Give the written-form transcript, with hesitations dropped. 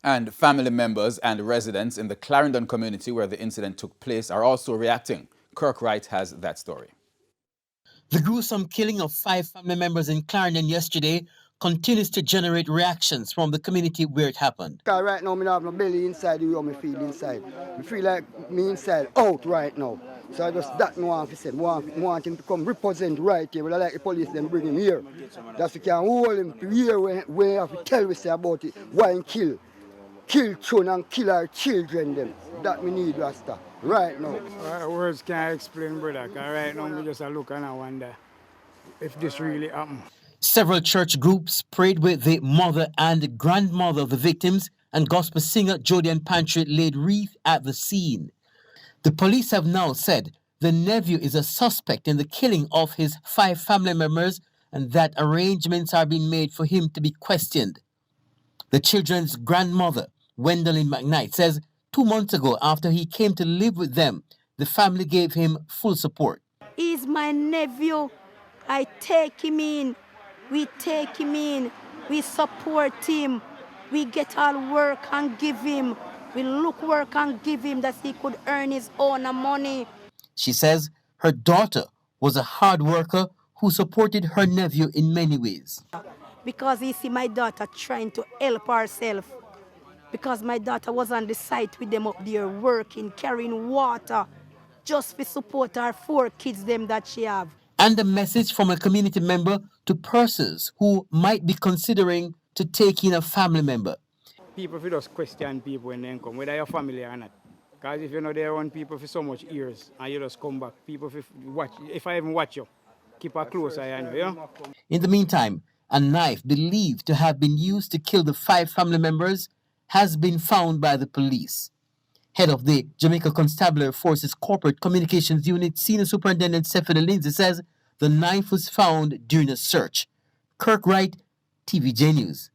And family members and residents in the Clarendon community where the incident took place are also reacting. Kirk Wright has that story. The gruesome killing of 5 family members in Clarendon yesterday continues to generate reactions from the community where it happened. Because right now, I don't have no belly inside the way I feel inside. I feel like me inside out right now. So I just that no want to say. Want him to come represent right here. But I like the police then bring him here. That's we can hold him to here when we have to tell we say about it. Why and kill children and kill our children them. That we need Rasta right now. Words can't explain, brother. Because right now we just look and I wonder if this really happened. Several church groups prayed with the mother and grandmother of the victims, and gospel singer Jodian Pantry laid wreath at the scene. The police have now said the nephew is a suspect in the killing of his 5 family members and that arrangements are being made for him to be questioned. The children's grandmother, Gwendolyn McKnight, says 2 months ago, after he came to live with them, the family gave him full support. He's my nephew. I take him in. We take him in. We support him. We get all work and give him. We look work and give him that he could earn his own money. She says her daughter was a hard worker who supported her nephew in many ways. Because he see my daughter trying to help herself. Because my daughter was on the site with them up there working, carrying water, just to support her 4 kids them that she have. And a message from a community member to persons who might be considering to take in a family member. People will just question people when they come, whether you're family or not. Because if you're not there around people for so much years and you just come back, people will watch. If I even watch you, keep a close eye on you, you know? In the meantime, a knife believed to have been used to kill the 5 family members has been found by the police. Head of the Jamaica Constabulary Forces Corporate Communications Unit, Senior Superintendent Stephanie Lindsay, says the knife was found during a search. Kirk Wright, TVJ News.